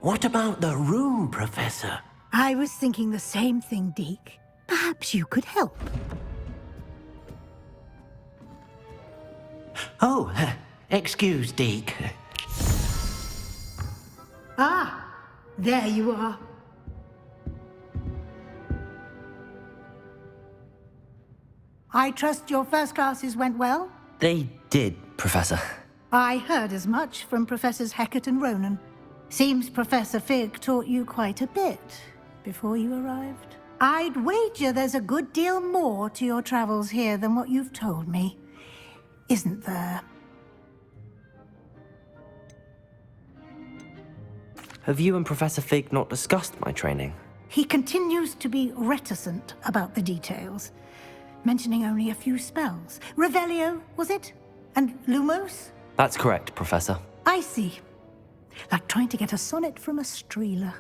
What about the room, Professor? I was thinking the same thing, Deke. Perhaps you could help. Oh, excuse, Deke. Ah, there you are. I trust your first classes went well? They did, Professor. I heard as much from Professors Hecat and Ronen. Seems Professor Fig taught you quite a bit before you arrived. I'd wager there's a good deal more to your travels here than what you've told me, isn't there? Have you and Professor Fig not discussed my training? He continues to be reticent about the details, mentioning only a few spells. Revelio, was it? And Lumos? That's correct, Professor. I see. Like trying to get a sonnet from a streeler.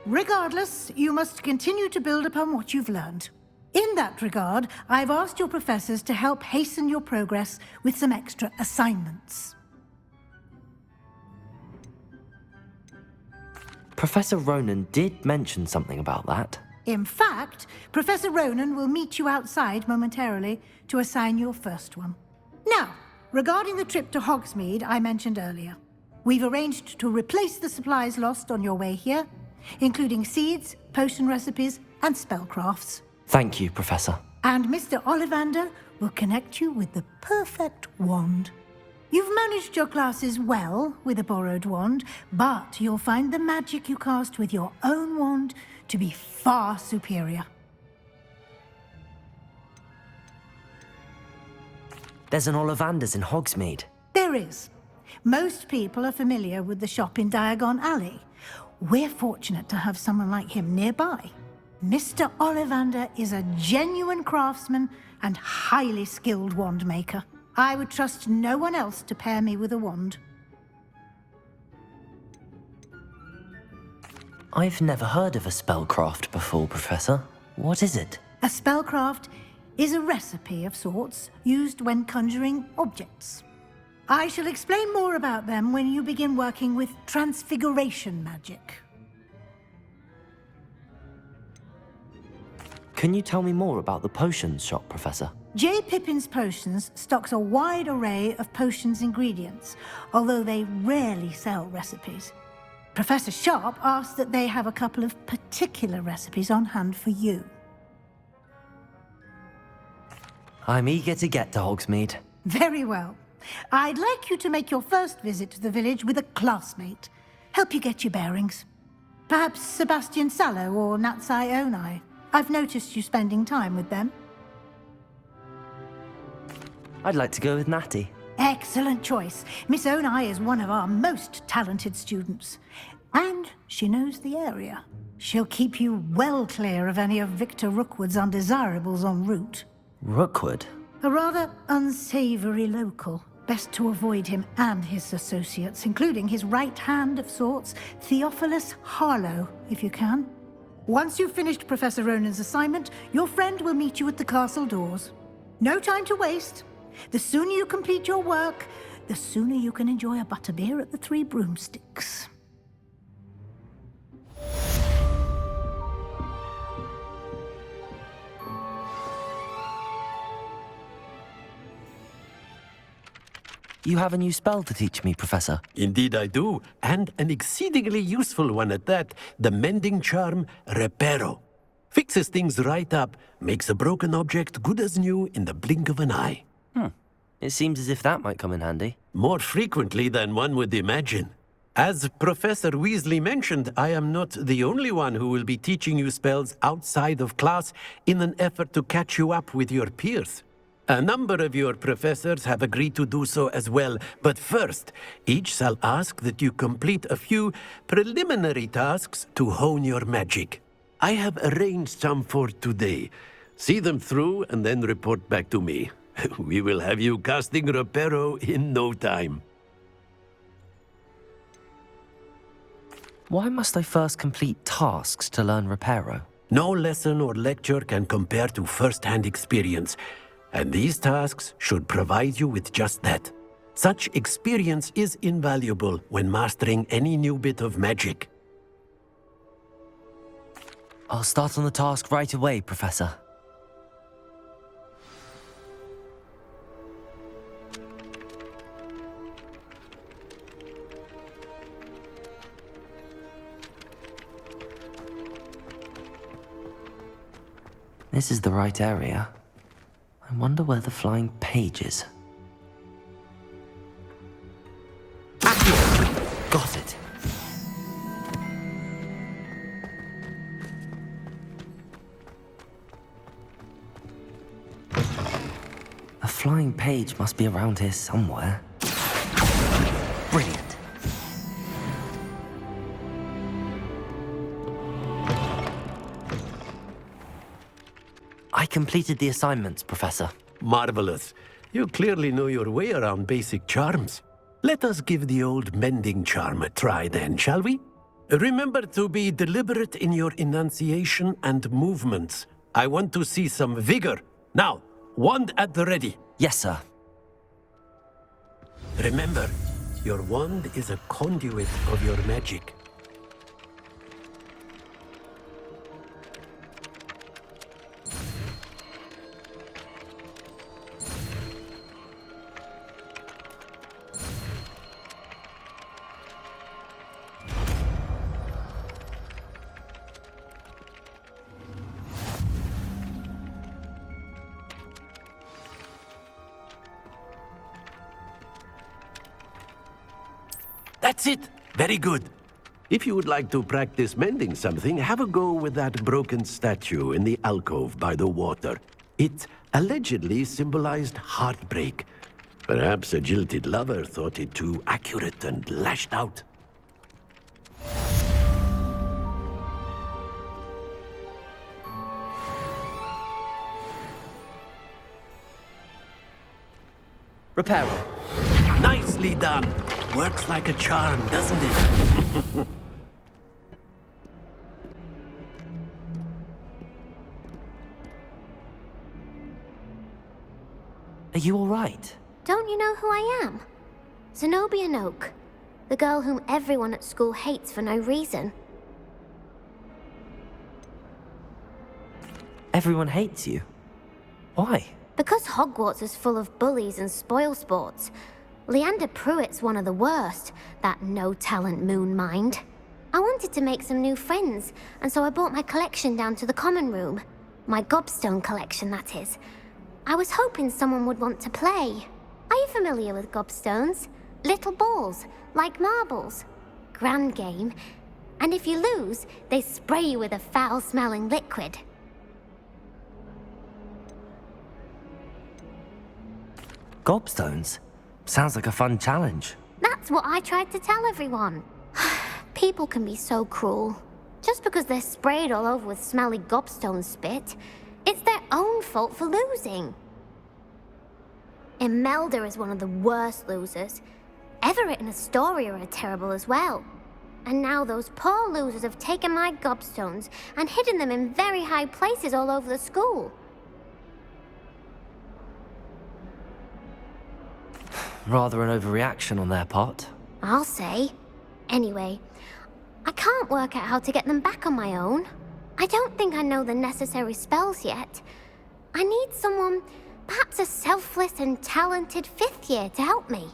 Regardless, you must continue to build upon what you've learned. In that regard, I've asked your professors to help hasten your progress with some extra assignments. Professor Ronen did mention something about that. In fact, Professor Ronen will meet you outside momentarily to assign your first one. Now, regarding the trip to Hogsmeade I mentioned earlier, we've arranged to replace the supplies lost on your way here, including seeds, potion recipes, and spellcrafts. Thank you, Professor. And Mr. Ollivander will connect you with the perfect wand. You've managed your classes well with a borrowed wand, but you'll find the magic you cast with your own wand to be far superior. There's an Ollivander's in Hogsmeade. There is. Most people are familiar with the shop in Diagon Alley. We're fortunate to have someone like him nearby. Mr. Ollivander is a genuine craftsman and highly skilled wand maker. I would trust no one else to pair me with a wand. I've never heard of a spellcraft before, Professor. What is it? A spellcraft is a recipe of sorts used when conjuring objects. I shall explain more about them when you begin working with transfiguration magic. Can you tell me more about the potions shop, Professor? J. Pippin's Potions stocks a wide array of potions ingredients, although they rarely sell recipes. Professor Sharp asked that they have a couple of particular recipes on hand for you. I'm eager to get to Hogsmeade. Very well. I'd like you to make your first visit to the village with a classmate. Help you get your bearings. Perhaps Sebastian Sallow or Natsai Onai. I've noticed you spending time with them. I'd like to go with Natty. Excellent choice. Miss Onai is one of our most talented students. And she knows the area. She'll keep you well clear of any of Victor Rookwood's undesirables en route. Rookwood? A rather unsavory local. Best to avoid him and his associates, including his right hand of sorts, Theophilus Harlow, if you can. Once you've finished Professor Ronen's assignment, your friend will meet you at the castle doors. No time to waste. The sooner you complete your work, the sooner you can enjoy a butterbeer at the Three Broomsticks. You have a new spell to teach me, Professor. Indeed I do, and an exceedingly useful one at that, the mending charm Reparo. Fixes things right up, makes a broken object good as new in the blink of an eye. It seems as if that might come in handy. More frequently than one would imagine. As Professor Weasley mentioned, I am not the only one who will be teaching you spells outside of class in an effort to catch you up with your peers. A number of your professors have agreed to do so as well, but first, each shall ask that you complete a few preliminary tasks to hone your magic. I have arranged some for today. See them through and then report back to me. We will have you casting Reparo in no time. Why must I first complete tasks to learn Reparo? No lesson or lecture can compare to first-hand experience, and these tasks should provide you with just that. Such experience is invaluable when mastering any new bit of magic. I'll start on the task right away, Professor. This is the right area. I wonder where the flying page is. Got it. A flying page must be around here somewhere. Brilliant. I completed the assignments, Professor. Marvelous. You clearly know your way around basic charms. Let us give the old mending charm a try then, shall we? Remember to be deliberate in your enunciation and movements. I want to see some vigor. Now, wand at the ready. Yes, sir. Remember, your wand is a conduit of your magic. That's it! Very good. If you would like to practice mending something, have a go with that broken statue in the alcove by the water. It allegedly symbolized heartbreak. Perhaps a jilted lover thought it too accurate and lashed out. Repairer. Nicely done. Works like a charm, doesn't it? Are you all right? Don't you know who I am? Zenobia Noak, the girl whom everyone at school hates for no reason. Everyone hates you. Why? Because Hogwarts is full of bullies and spoilsports. Leander Pruitt's one of the worst, that no-talent moon mind. I wanted to make some new friends, and so I brought my collection down to the common room. My Gobstone collection, that is. I was hoping someone would want to play. Are you familiar with Gobstones? Little balls, like marbles. Grand game. And if you lose, they spray you with a foul-smelling liquid. Gobstones? Sounds like a fun challenge. That's what I tried to tell everyone. People can be so cruel. Just because they're sprayed all over with smelly gobstone spit, it's their own fault for losing. Imelda is one of the worst losers. Everett and Astoria are terrible as well. And now those poor losers have taken my gobstones and hidden them in very high places all over the school. Rather an overreaction on their part. I'll say. Anyway, I can't work out how to get them back on my own. I don't think I know the necessary spells yet. I need someone, perhaps a selfless and talented fifth year to help me.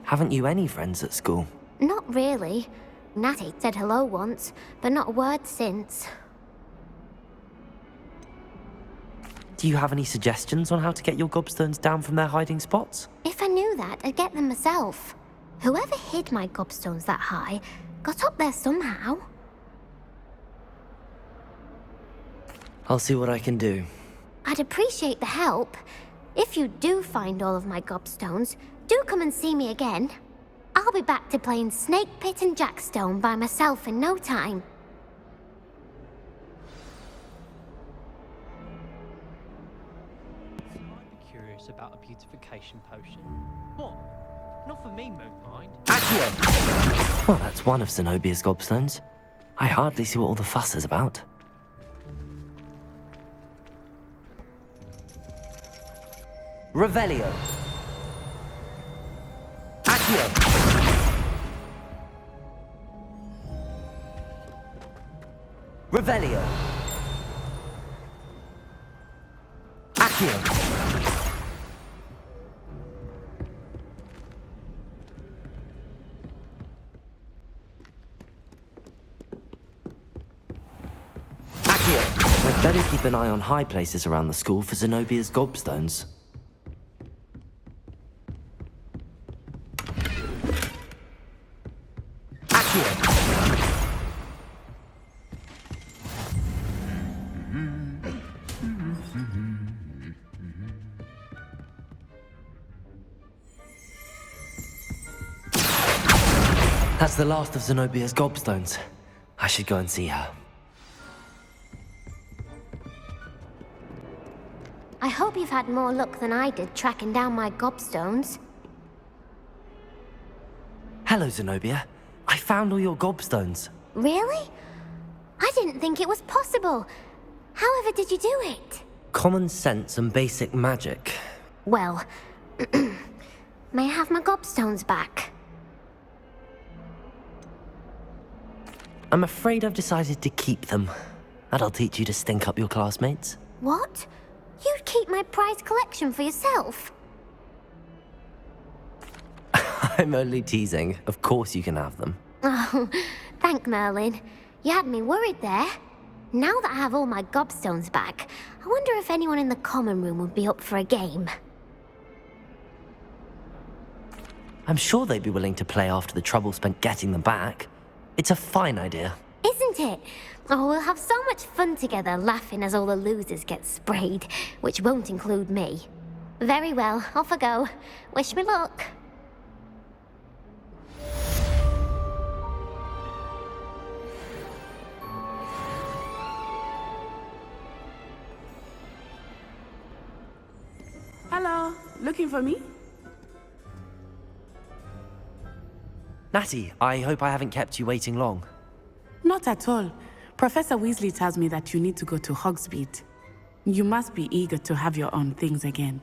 Haven't you any friends at school? Not really. Natty said hello once, but not a word since. Do you have any suggestions on how to get your gobstones down from their hiding spots? If I knew that, I'd get them myself. Whoever hid my gobstones that high got up there somehow. I'll see what I can do. I'd appreciate the help. If you do find all of my gobstones, do come and see me again. I'll be back to playing Snake Pit and Jackstone by myself in no time. About a beautification potion. What? Not for me, Moonmind. Well, that's one of Zenobia's gobstones. I hardly see what all the fuss is about. Revelio. Accio. Revelio. Accio. I'd better keep an eye on high places around the school for Zenobia's Gobstones. That's the last of Zenobia's Gobstones. I should go and see her. I hope you've had more luck than I did tracking down my gobstones. Hello, Zenobia. I found all your Gobstones. Really? I didn't think it was possible. However did you do it? Common sense and basic magic. Well, may I have my gobstones back? I'm afraid I've decided to keep them. That'll teach you to stink up your classmates. What? You'd keep my prized collection for yourself? I'm only teasing. Of course you can have them. Oh, thank Merlin. You had me worried there. Now that I have all my gobstones back, I wonder if anyone in the common room would be up for a game. I'm sure they'd be willing to play after the trouble spent getting them back. It's a fine idea. Isn't it? Oh, we'll have so much fun together laughing as all the losers get sprayed, which won't include me. Very well, off I go. Wish me luck. Hello, looking for me? Natty, I hope I haven't kept you waiting long. Not at all. Professor Weasley tells me that you need to go to Hogsmeade. You must be eager to have your own things again.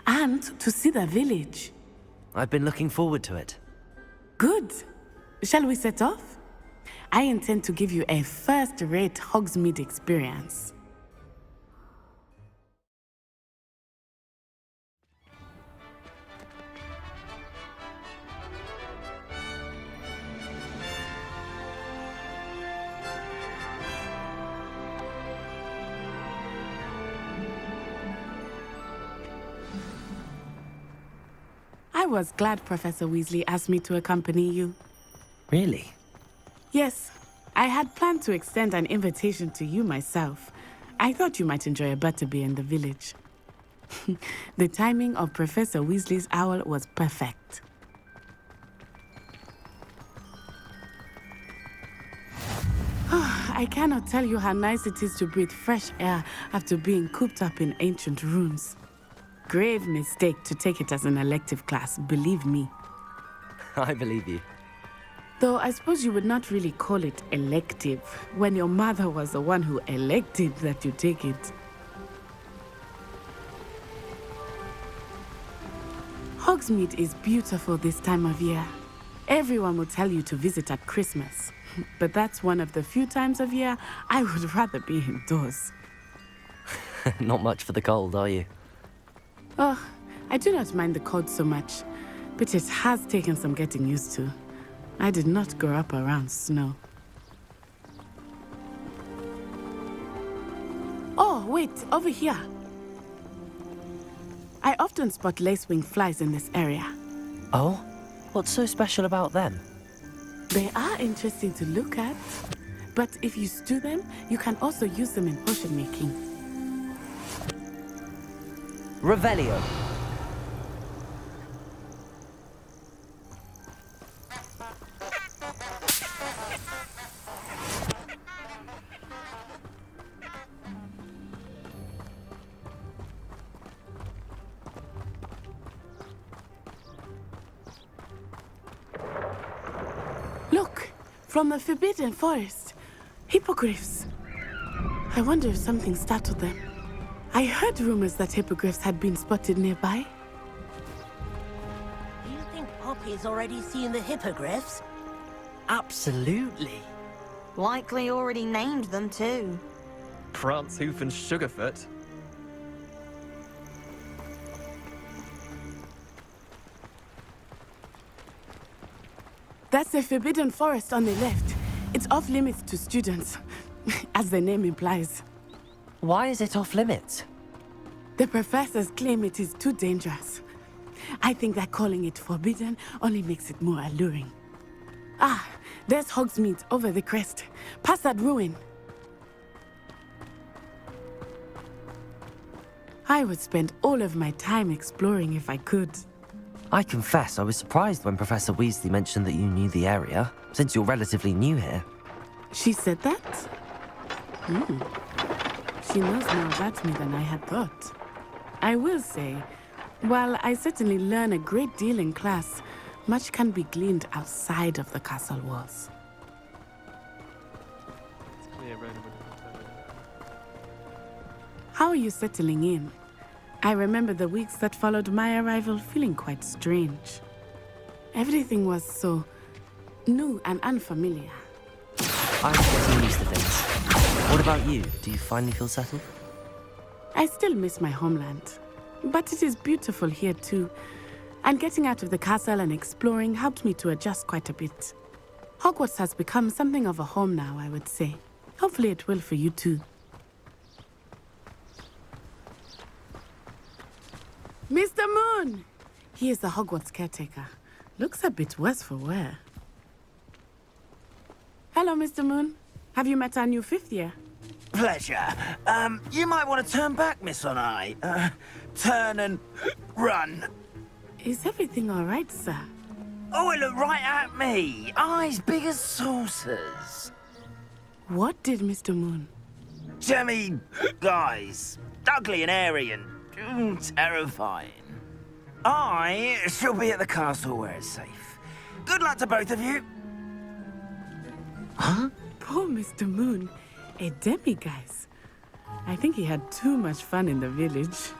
And to see the village. I've been looking forward to it. Good. Shall we set off? I intend to give you a first-rate Hogsmeade experience. I was glad Professor Weasley asked me to accompany you. Really? Yes, I had planned to extend an invitation to you myself. I thought you might enjoy a butterbeer in the village. The timing of Professor Weasley's owl was perfect. I cannot tell you how nice it is to breathe fresh air after being cooped up in ancient rooms. Grave mistake to take it as an elective class, believe me. I believe you. Though I suppose you would not really call it elective when your mother was the one who elected that you take it. Hogsmeade is beautiful this time of year. Everyone will tell you to visit at Christmas, but that's one of the few times of year I would rather be indoors. Not much for the cold, are you? Oh, I do not mind the cold so much, but it has taken some getting used to. I did not grow up around snow. Oh, wait, over here. I often spot lacewing flies in this area. Oh? What's so special about them? They are interesting to look at, but if you stew them, you can also use them in potion making. Revelio. Look, from the Forbidden Forest. Hippogriffs. I wonder if something startled them. I heard rumors that hippogriffs had been spotted nearby. Do you think Poppy's already seen the hippogriffs? Absolutely. Likely already named them too. Prance, Hoof, and Sugarfoot. That's the Forbidden Forest on the left. It's off limits to students, as the name implies. Why is it off limits? The professors claim it is too dangerous. I think that calling it forbidden only makes it more alluring. Ah, there's Hogsmeade over the crest. Past that ruin. I would spend all of my time exploring if I could. I confess I was surprised when Professor Weasley mentioned that you knew the area, since you're relatively new here. She said that? She knows more about me than I had thought. I will say, while I certainly learn a great deal in class, much can be gleaned outside of the castle walls. It's clear Ronen would have done. How are you settling in? I remember the weeks that followed my arrival feeling quite strange. Everything was so new and unfamiliar. I'm getting used to things. What about you? Do you finally feel settled? I still miss my homeland, but it is beautiful here too. And getting out of the castle and exploring helped me to adjust quite a bit. Hogwarts has become something of a home now, I would say. Hopefully it will for you too. Mr. Moon! He is the Hogwarts caretaker. Looks a bit worse for wear. Hello, Mr. Moon. Have you met our new fifth year? Pleasure. You might want to turn back, Miss Onai. Turn and run. Is everything all right, sir? Oh, it looked right at me. Eyes big as saucers. What did Mr. Moon? Jemmy, guys. Ugly and airy and terrifying. I shall be at the castle where it's safe. Good luck to both of you. Huh? Poor Mr. Moon. A demiguise. I think he had too much fun in the village.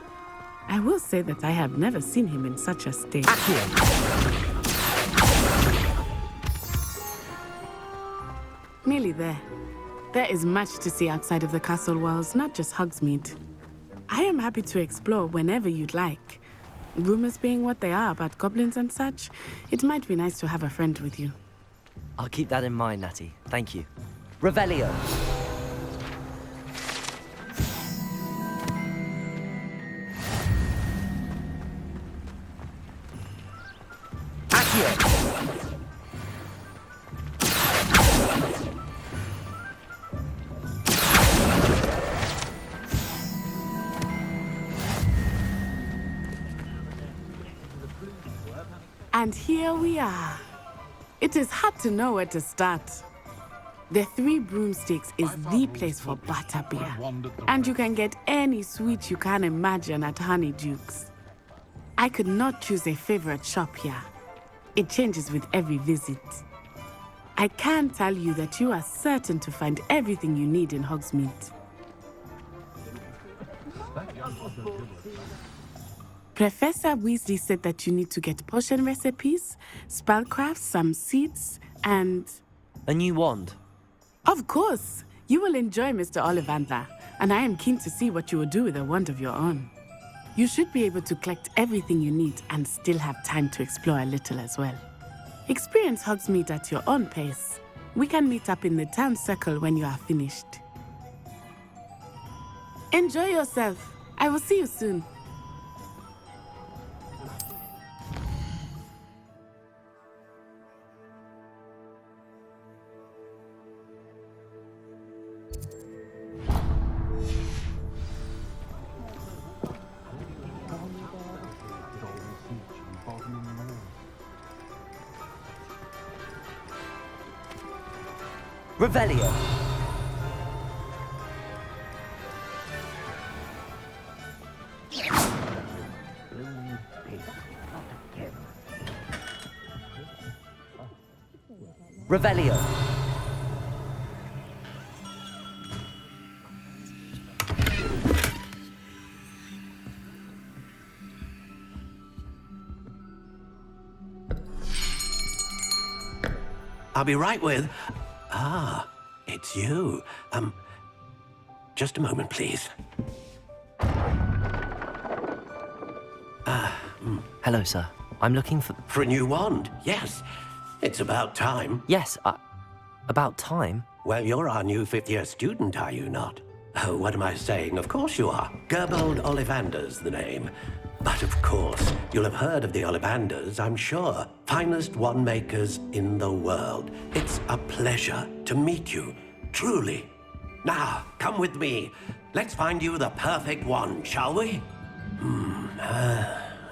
I will say that I have never seen him in such a state. Nearly there. There is much to see outside of the castle walls, not just Hogsmeade. I am happy to explore whenever you'd like. Rumors being what they are about goblins and such, it might be nice to have a friend with you. I'll keep that in mind, Natty. Thank you. Revelio. Accio. And here we are. It is hard to know where to start. The Three Broomsticks is the place for butterbeer. And you can get any sweet you can imagine at Honeyduke's. I could not choose a favorite shop here. It changes with every visit. I can tell you that you are certain to find everything you need in Hogsmeade. Professor Weasley said that you need to get potion recipes, spellcraft, some seeds, and... A new wand. Of course! You will enjoy Mr. Ollivander, and I am keen to see what you will do with a wand of your own. You should be able to collect everything you need and still have time to explore a little as well. Experience Hogsmeade at your own pace. We can meet up in the town circle when you are finished. Enjoy yourself. I will see you soon. Revelio. Revelio. I'll be right with... it's you. Just a moment, please. Hello, sir. I'm looking for... For a new wand, yes. It's about time. Yes, about time? Well, you're our new fifth-year student, are you not? Oh, what am I saying? Of course you are. Gerbold Ollivander's the name. But of course, you'll have heard of the Ollivanders, I'm sure. Finest wand makers in the world. It's a pleasure to meet you, truly. Now, come with me. Let's find you the perfect wand, shall we?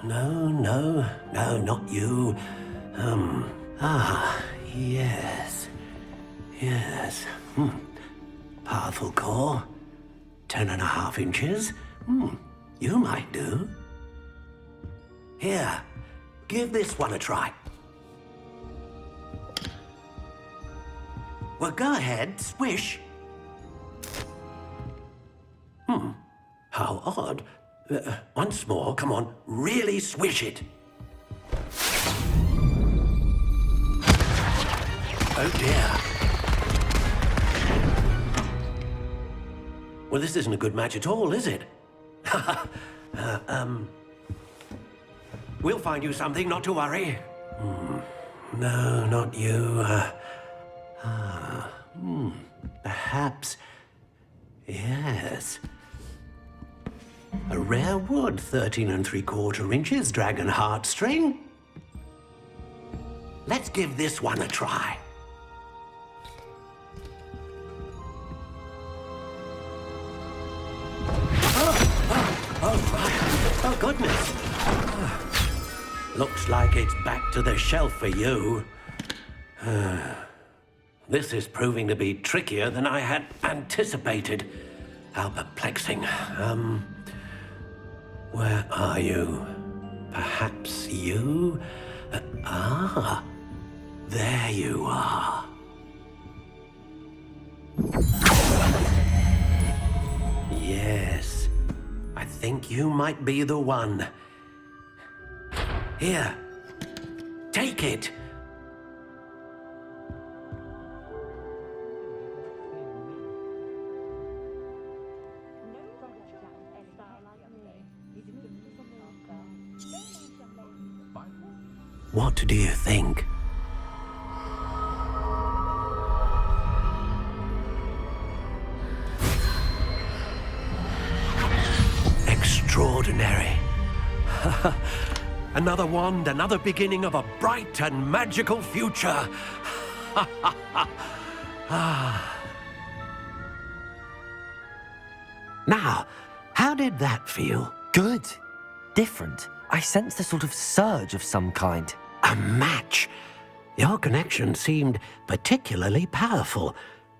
No, not you. Yes. Yes. Powerful core. 10.5 inches. You might do. Here, give this one a try. Well, go ahead, swish. How odd. Once more, come on, really swish it. Oh dear. Well, this isn't a good match at all, is it? We'll find you something, not to worry. No, not you. Perhaps. Yes. A rare wood, 13 3/4 inches, dragon heartstring. Let's give this one a try. Oh, goodness. Looks like it's back to the shelf for you. This is proving to be trickier than I had anticipated. How perplexing. Where are you? Perhaps you? There you are. Yes, I think you might be the one. Here, take it. What do you think? Extraordinary. Another wand, another beginning of a bright and magical future. Now, how did that feel? Good. Different. I sensed a sort of surge of some kind. A match. Your connection seemed particularly powerful.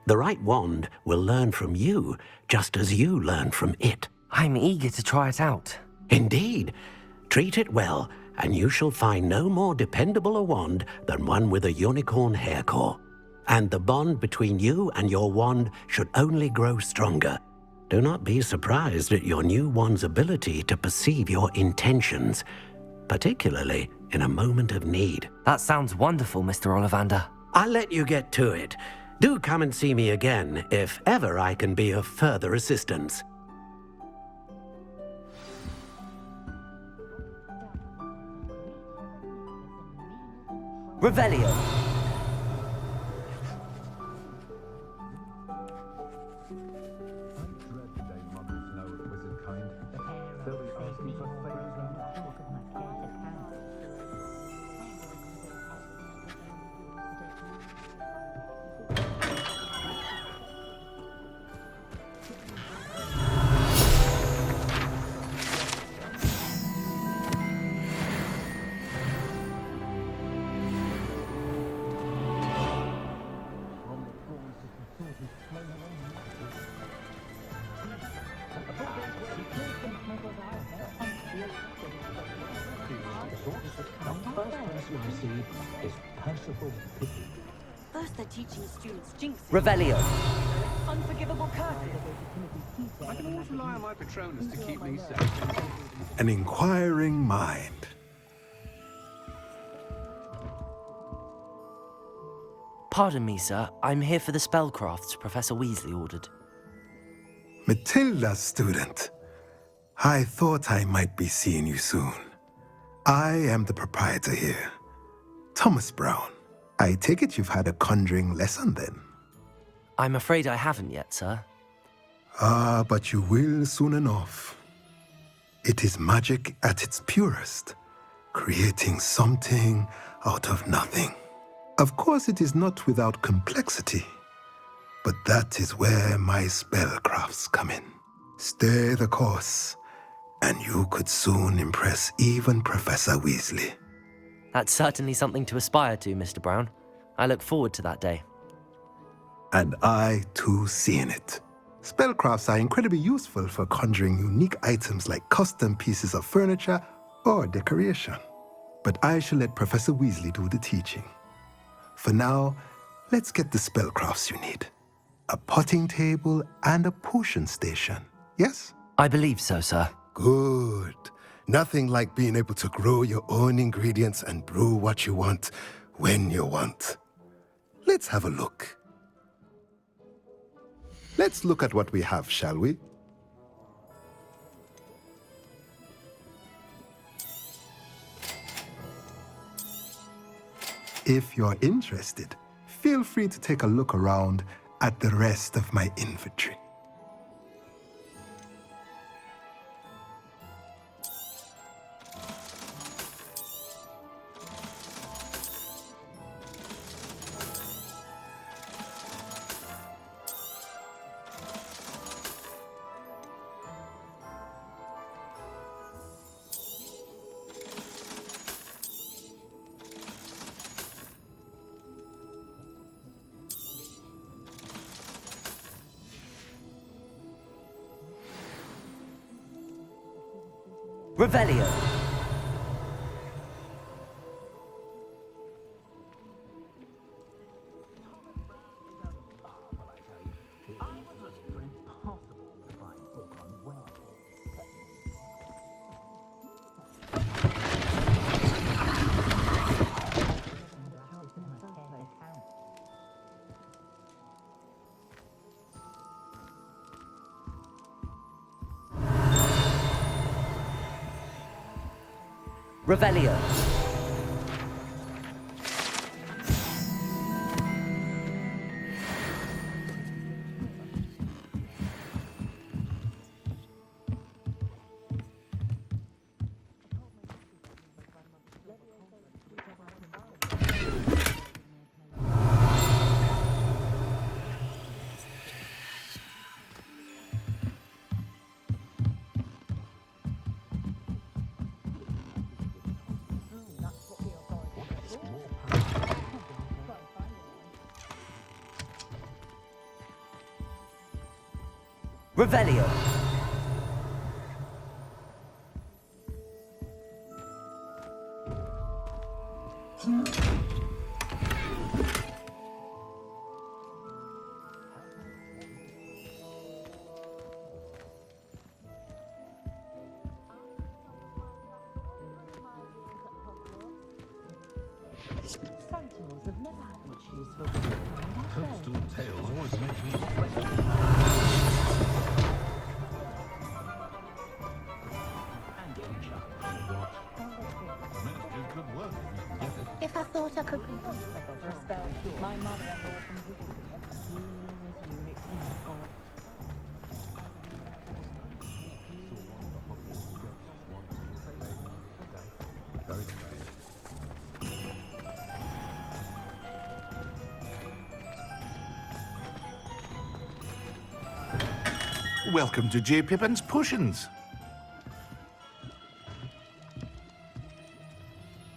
The right wand will learn from you, just as you learn from it. I'm eager to try it out. Indeed. Treat it well, and you shall find no more dependable a wand than one with a unicorn hair core. And the bond between you and your wand should only grow stronger. Do not be surprised at your new wand's ability to perceive your intentions, particularly in a moment of need. That sounds wonderful, Mr. Ollivander. I'll let you get to it. Do come and see me again if ever I can be of further assistance. Revelio. First they're teaching students jinx. Revelio. Unforgivable curses. I can always rely on my Patronus to keep me safe. An inquiring mind. Pardon me, sir. I'm here for the spellcrafts Professor Weasley ordered. Matilda's student. I thought I might be seeing you soon. I am the proprietor here, Thomas Brown. I take it you've had a conjuring lesson then? I'm afraid I haven't yet, sir. Ah, but you will soon enough. It is magic at its purest, creating something out of nothing. Of course, it is not without complexity, but that is where my spellcrafts come in. Stay the course, and you could soon impress even Professor Weasley. That's certainly something to aspire to, Mr. Brown. I look forward to that day. And I, too, seeing it. Spellcrafts are incredibly useful for conjuring unique items like custom pieces of furniture or decoration. But I shall let Professor Weasley do the teaching. For now, let's get the spellcrafts you need. A potting table and a potion station, yes? I believe so, sir. Good. Nothing like being able to grow your own ingredients and brew what you want when you want. Let's have a look. Let's look at what we have, shall we? If you're interested, feel free to take a look around at the rest of my inventory. Revelio. Revelio. Revelio. Sentinels have never had much use for coastal tales always make me question. If I thought I could my mother-in-law from Weasley. Welcome to J. Pippin's Potions.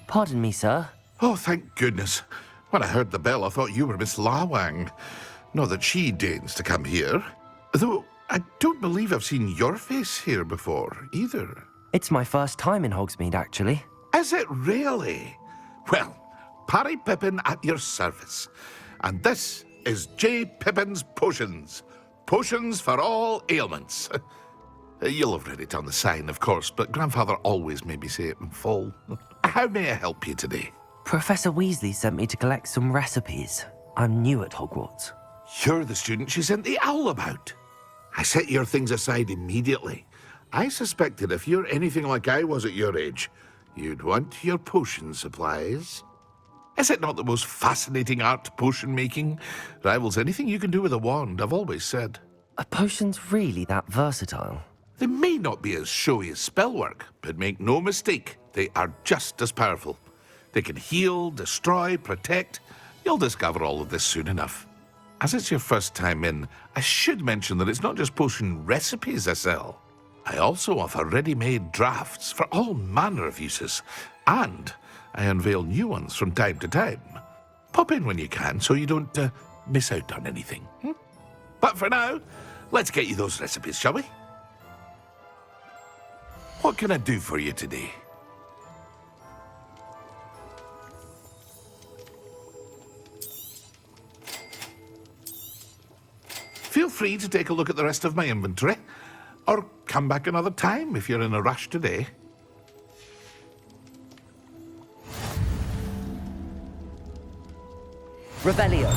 Pardon me, sir. Oh, thank goodness. When I heard the bell, I thought you were Miss Lawang. Not that she deigns to come here. Though, I don't believe I've seen your face here before, either. It's my first time in Hogsmeade, actually. Is it really? Well, Parry Pippin at your service. And this is J. Pippin's Potions. Potions for all ailments. You'll have read it on the sign, of course, but Grandfather always made me say it in full. How may I help you today? Professor Weasley sent me to collect some recipes. I'm new at Hogwarts. You're the student she sent the owl about. I set your things aside immediately. I suspected if you're anything like I was at your age, you'd want your potion supplies. Is it not the most fascinating art, potion making? Rivals anything you can do with a wand, I've always said. Are potions really that versatile? They may not be as showy as spellwork, but make no mistake, they are just as powerful. They can heal, destroy, protect. You'll discover all of this soon enough. As it's your first time in, I should mention that it's not just potion recipes I sell. I also offer ready-made drafts for all manner of uses, and I unveil new ones from time to time. Pop in when you can so you don't miss out on anything. But for now, let's get you those recipes, shall we? What can I do for you today? Feel free to take a look at the rest of my inventory, or come back another time if you're in a rush today. Revelio.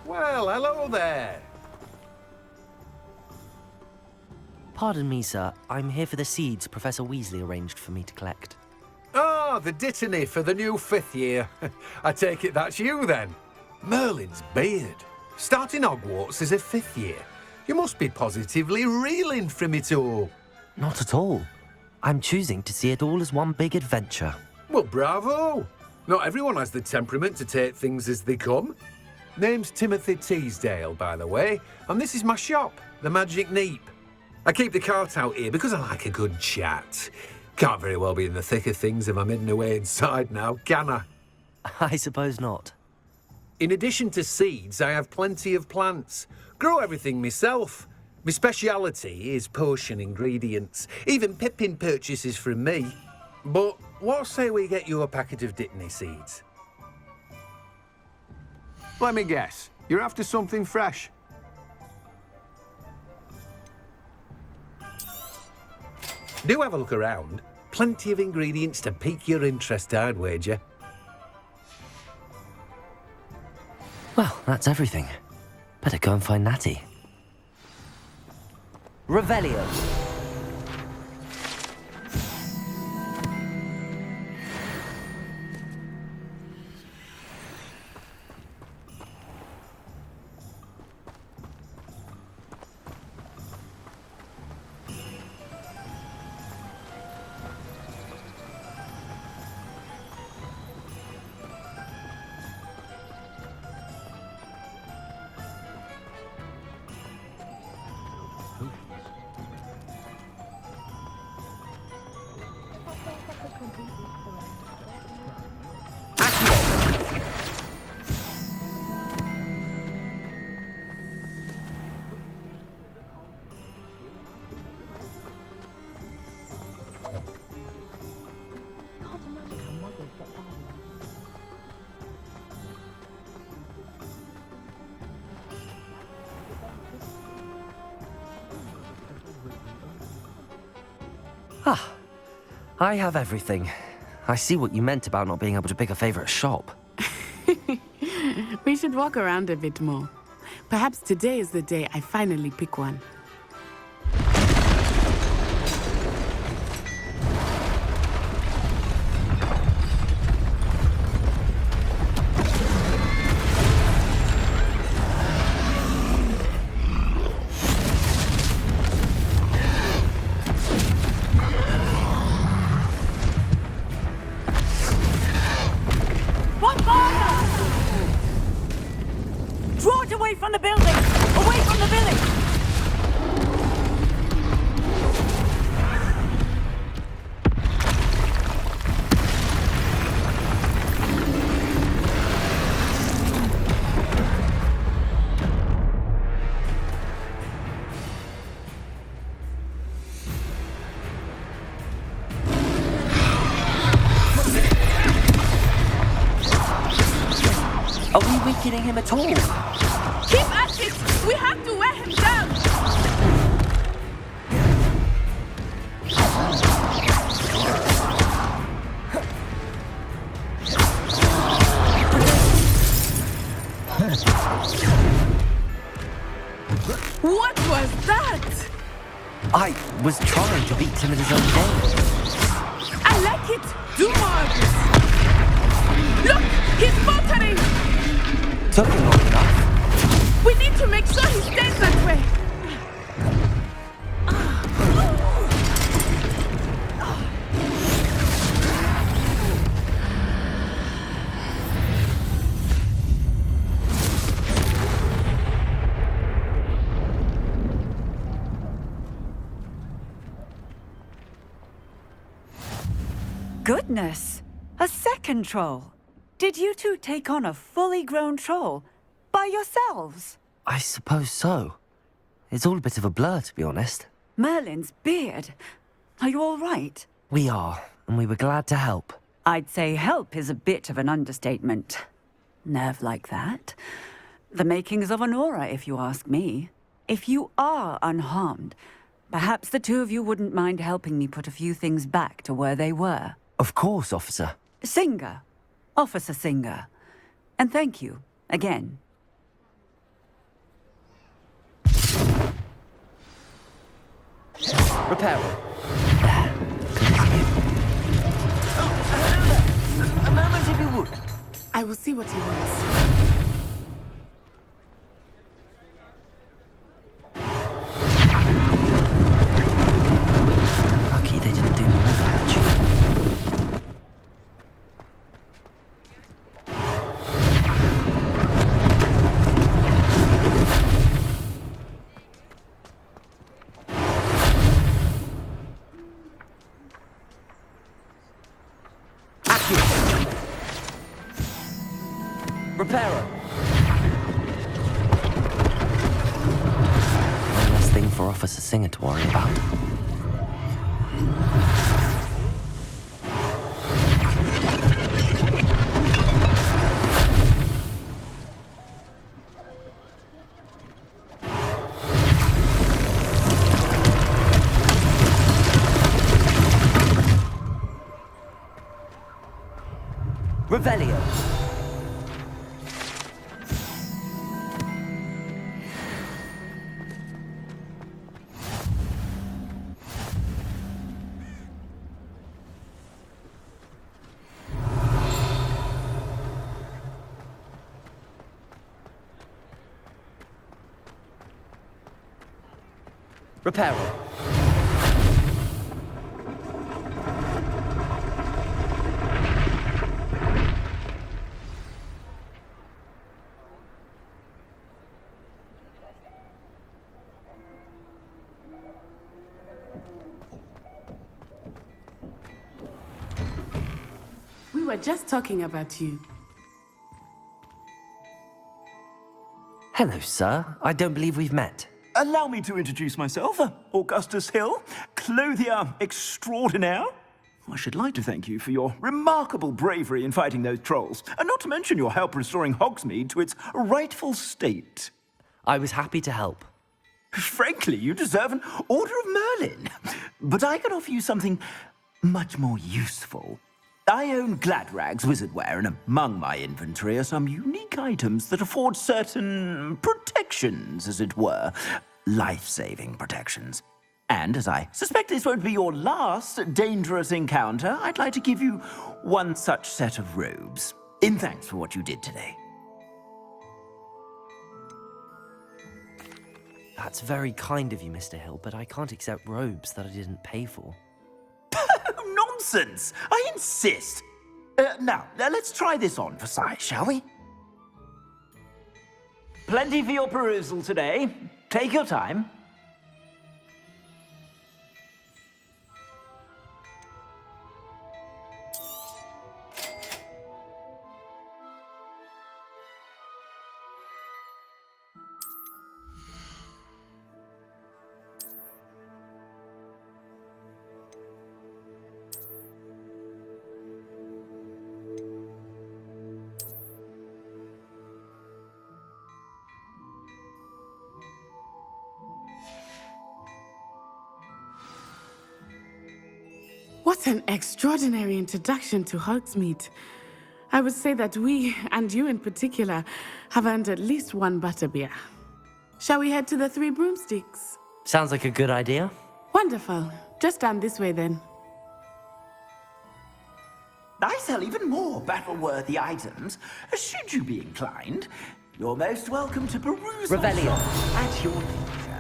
Well, hello there. Pardon me, sir. I'm here for the seeds Professor Weasley arranged for me to collect. Ah, the dittany for the new 5th year. I take it that's you, then. Merlin's beard. Starting Hogwarts as a 5th year. You must be positively reeling from it all. Not at all. I'm choosing to see it all as one big adventure. Well, bravo. Not everyone has the temperament to take things as they come. Name's Timothy Teasdale, by the way, and this is my shop, the Magic Neep. I keep the cart out here because I like a good chat. Can't very well be in the thick of things if I'm hidden away inside now, can I? I suppose not. In addition to seeds, I have plenty of plants. Grow everything myself. My speciality is potion ingredients. Even Pippin purchases from me. But what say we get you a packet of Dittany seeds? Let me guess. You're after something fresh. Do have a look around. Plenty of ingredients to pique your interest, I'd wager. Well, that's everything. Better go and find Natty. Revelio. Ah, I have everything. I see what you meant about not being able to pick a favorite shop. We should walk around a bit more. Perhaps today is the day I finally pick one. Are we weakening him at all? Keep at it! We have to wear him down! What was that? I was trying to beat him at his own game. I like it! Do more of this! Look! He's faltering! Took him long enough. We need to make sure he stays that way! Goodness! A second troll! Did you two take on a fully grown troll? By yourselves? I suppose so. It's all a bit of a blur, to be honest. Merlin's beard. Are you all right? We are, and we were glad to help. I'd say help is a bit of an understatement. Nerve like that. The makings of an aura, if you ask me. If you are unharmed, perhaps the two of you wouldn't mind helping me put a few things back to where they were. Of course, officer. Singer. Officer Singer. And thank you, again. Repairer. A moment if you would. I will see what he wants. Lucky they didn't do more damage. Repairer. One less thing for Officer Singer to worry about. Revelio. Repairer. We were just talking about you. Hello, sir. I don't believe we've met. Allow me to introduce myself, Augustus Hill, clothier extraordinaire. I should like to thank you for your remarkable bravery in fighting those trolls, and not to mention your help restoring Hogsmeade to its rightful state. I was happy to help. Frankly, you deserve an Order of Merlin. But I can offer you something much more useful. I own Gladrag's wizardware, and among my inventory are some unique items that afford certain protections, as it were. Life-saving protections. And as I suspect this won't be your last dangerous encounter, I'd like to give you one such set of robes, in thanks for what you did today. That's very kind of you, Mr. Hill, but I can't accept robes that I didn't pay for. Nonsense! I insist! Now, let's try this on for size, shall we? Plenty for your perusal today. Take your time. What an extraordinary introduction to Hogsmeade. I would say that we, and you in particular, have earned at least one butterbeer. Shall we head to the Three Broomsticks? Sounds like a good idea. Wonderful. Just down this way then. I sell even more battle-worthy items, should you be inclined. You're most welcome to peruse my Revelio. shop at your leisure.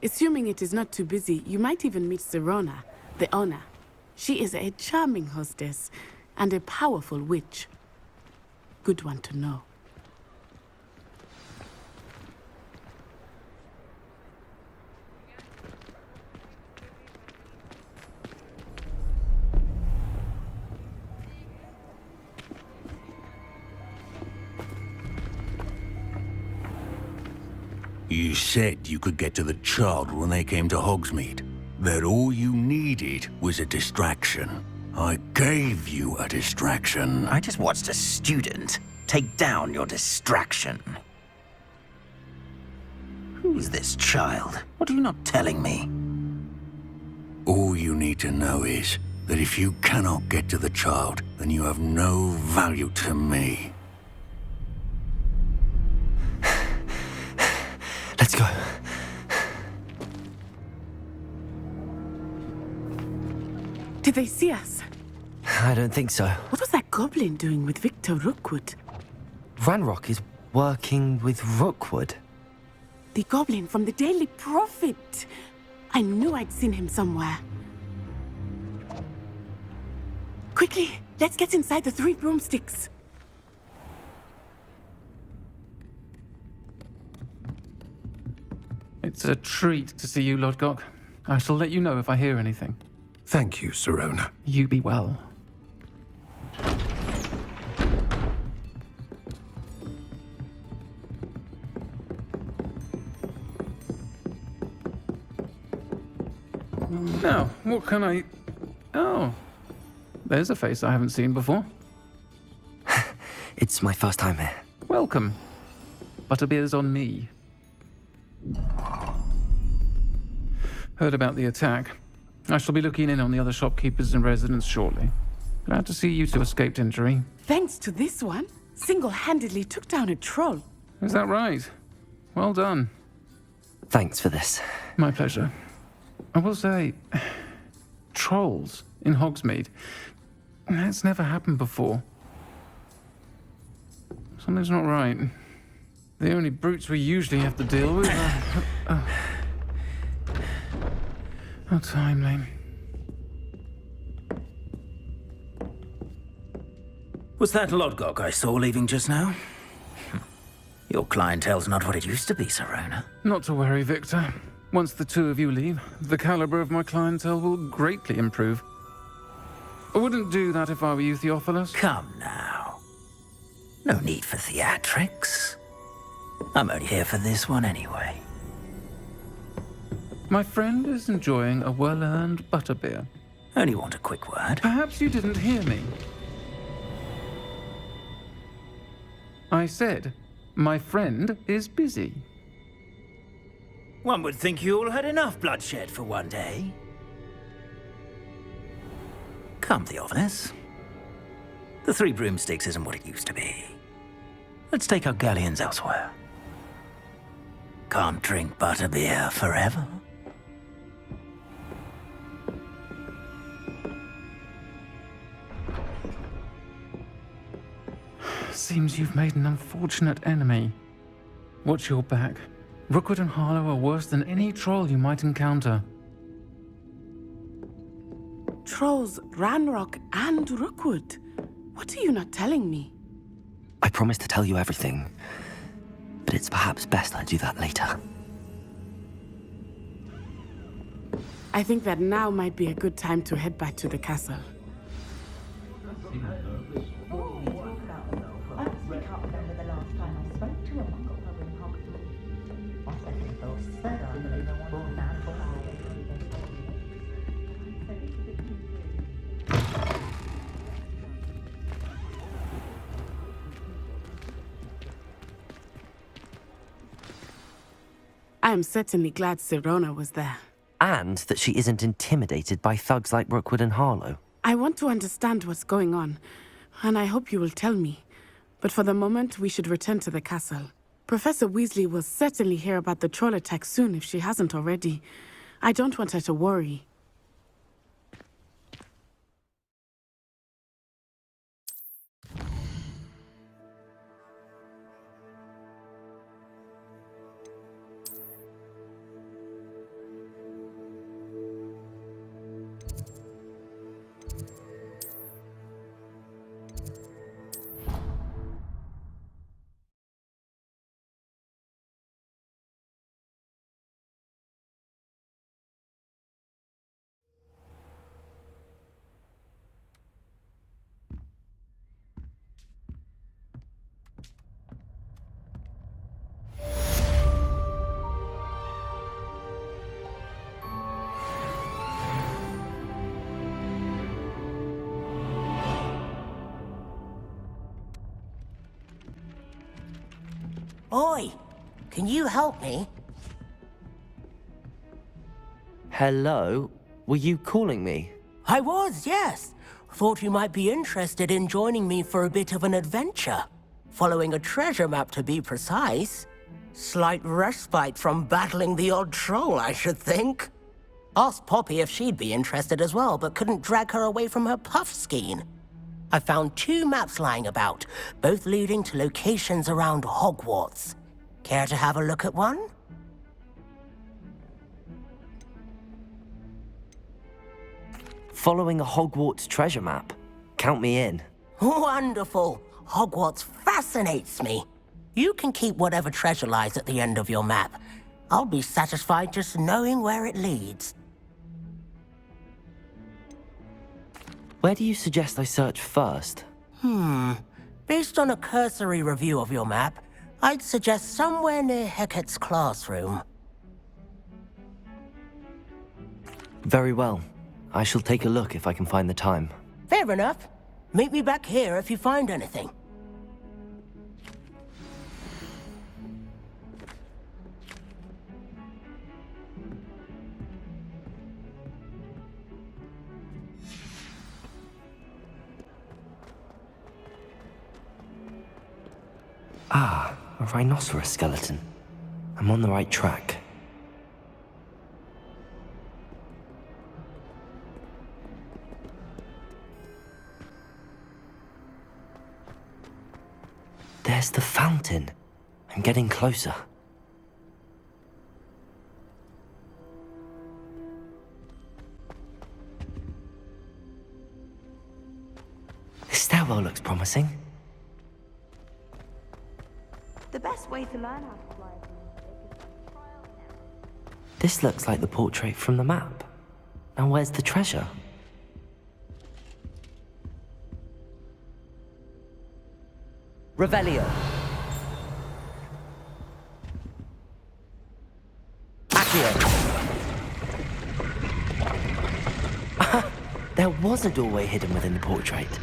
Assuming it is not too busy, you might even meet Serona, the owner. She is a charming hostess and a powerful witch. Good one to know. You said you could get to the child when they came to Hogsmeade. That all you needed was a distraction. I gave you a distraction. I just watched a student take down your distraction. Who's this child? What are you not telling me? All you need to know is that if you cannot get to the child, then you have no value to me. Let's go. Did they see us? I don't think so. What was that goblin doing with Victor Rookwood? Ranrock is working with Rookwood. The goblin from the Daily Prophet. I knew I'd seen him somewhere. Quickly, let's get inside the Three Broomsticks. It's a treat to see you, Lodgok. I shall let you know if I hear anything. Thank you, Serona. You be well. Now, what can I... Oh, there's a face I haven't seen before. It's my first time here. Welcome. Butterbeer's on me. Heard about the attack. I shall be looking in on the other shopkeepers and residents shortly. Glad to see you two escaped injury. Thanks to this one, single-handedly took down a troll. Is that right? Well done. Thanks for this. My pleasure. I will say, trolls in Hogsmeade. That's never happened before. Something's not right. The only brutes we usually have to deal with are... How timely. Was that Lodgok I saw leaving just now? Your clientele's not what it used to be, Serona. Not to worry, Victor. Once the two of you leave, the caliber of my clientele will greatly improve. I wouldn't do that if I were you, Theophilus. Come now. No need for theatrics. I'm only here for this one anyway. My friend is enjoying a well-earned butterbeer. Only want a quick word. Perhaps you didn't hear me. I said, my friend is busy. One would think you all had enough bloodshed for one day. Come, Theophilus. The Three Broomsticks isn't what it used to be. Let's take our galleons elsewhere. Can't drink butterbeer forever. Seems you've made an unfortunate enemy. Watch your back. Rookwood and Harlow are worse than any troll you might encounter. Trolls, Ranrock, and Rookwood. What are you not telling me? I promise to tell you everything, but it's perhaps best I do that later. I think that now might be a good time to head back to the castle. I am certainly glad Sirona was there. And that she isn't intimidated by thugs like Rookwood and Harlow. I want to understand what's going on, and I hope you will tell me. But for the moment, we should return to the castle. Professor Weasley will certainly hear about the troll attack soon if she hasn't already. I don't want her to worry. Oi! Can you help me? Hello? Were you calling me? I was, yes. Thought you might be interested in joining me for a bit of an adventure. Following a treasure map, to be precise. Slight respite from battling the odd troll, I should think. Asked Poppy if she'd be interested as well, but couldn't drag her away from her puff skein. I found 2 maps lying about, both leading to locations around Hogwarts. Care to have a look at one? Following a Hogwarts treasure map. Count me in. Wonderful. Hogwarts fascinates me. You can keep whatever treasure lies at the end of your map. I'll be satisfied just knowing where it leads. Where do you suggest I search first? Based on a cursory review of your map, I'd suggest somewhere near Hecat's classroom. Very well. I shall take a look if I can find the time. Fair enough. Meet me back here if you find anything. Ah, a rhinoceros skeleton. I'm on the right track. There's the fountain. I'm getting closer. This stairwell looks promising. The best way to learn how to fly a broomstick is by trial and error. This looks like the portrait from the map. Now where's the treasure? Revelio. Accio. There was a doorway hidden within the portrait.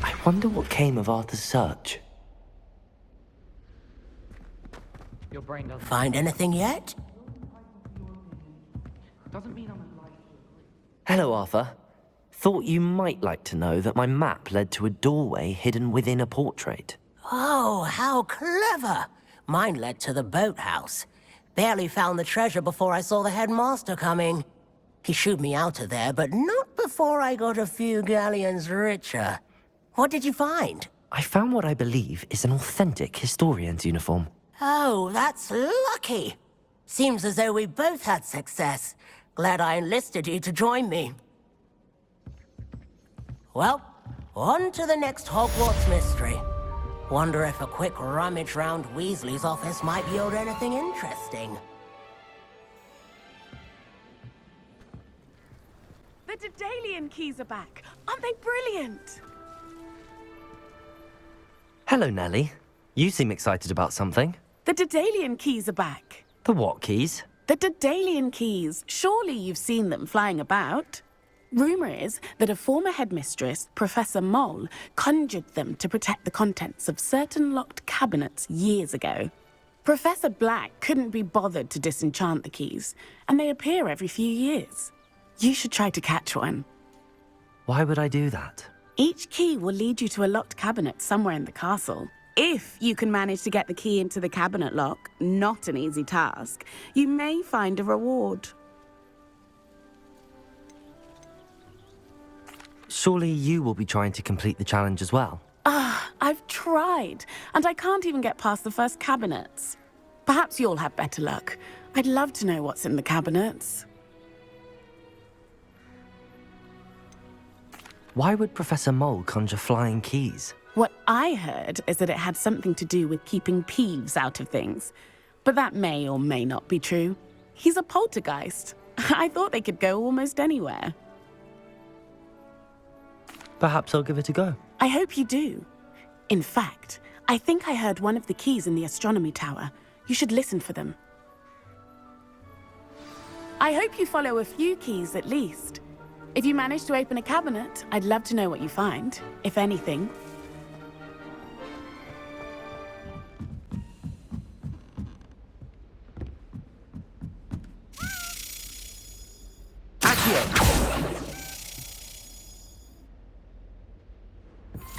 I wonder what came of Arthur's search. Your brain doesn't Find anything yet? doesn't mean I'm alive. Hello, Arthur. Thought you might like to know that my map led to a doorway hidden within a portrait. Oh, how clever! Mine led to the boathouse. Barely found the treasure before I saw the headmaster coming. He shooed me out of there, but not before I got a few galleons richer. What did you find? I found what I believe is an authentic historian's uniform. Oh, that's lucky. Seems as though we both had success. Glad I enlisted you to join me. Well, on to the next Hogwarts mystery. Wonder if a quick rummage round Weasley's office might yield anything interesting. The Daedalian Keys are back. Aren't they brilliant? Hello, Nellie. You seem excited about something. The Daedalian Keys are back. The what keys? The Daedalian Keys. Surely you've seen them flying about. Rumour is that a former headmistress, Professor Mole, conjured them to protect the contents of certain locked cabinets years ago. Professor Black couldn't be bothered to disenchant the keys, and they appear every few years. You should try to catch one. Why would I do that? Each key will lead you to a locked cabinet somewhere in the castle. If you can manage to get the key into the cabinet lock, not an easy task, you may find a reward. Surely you will be trying to complete the challenge as well. I've tried, and I can't even get past the first cabinets. Perhaps you'll have better luck. I'd love to know what's in the cabinets. Why would Professor Mole conjure flying keys? What I heard is that it had something to do with keeping Peeves out of things. But that may or may not be true. He's a poltergeist. I thought they could go almost anywhere. Perhaps I'll give it a go. I hope you do. In fact, I think I heard one of the keys in the astronomy tower. You should listen for them. I hope you follow a few keys at least. If you manage to open a cabinet, I'd love to know what you find, if anything.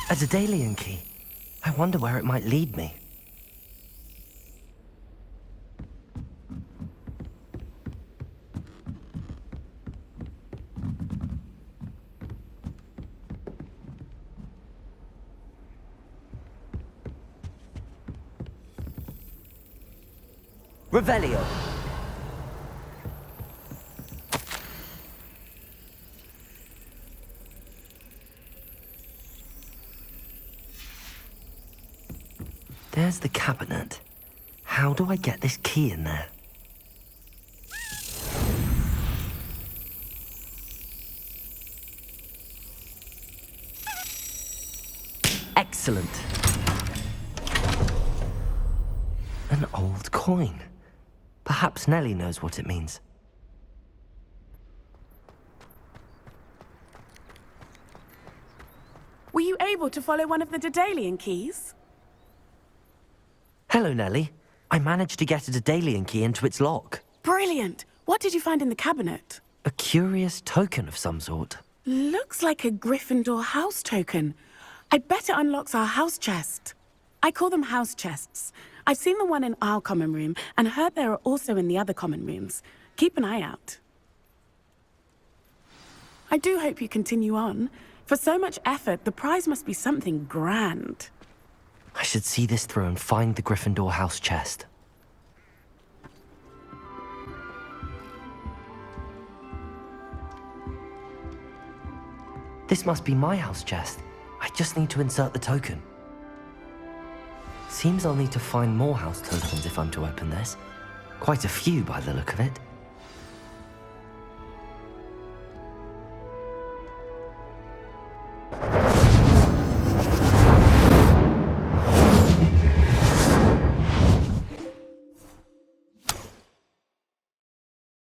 A Daedalian key. I wonder where it might lead me. Revelio. There's the cabinet. How do I get this key in there? Excellent. An old coin. Perhaps Nellie knows what it means. Were you able to follow one of the Daedalian keys? Hello, Nellie. I managed to get a Daedalian key into its lock. Brilliant! What did you find in the cabinet? A curious token of some sort. Looks like a Gryffindor house token. I bet it unlocks our house chest. I call them house chests. I've seen the one in our common room and heard there are also in the other common rooms. Keep an eye out. I do hope you continue on. For so much effort, the prize must be something grand. I should see this through and find the Gryffindor house chest. This must be my house chest. I just need to insert the token. Seems I'll need to find more house tokens if I'm to open this. Quite a few by the look of it.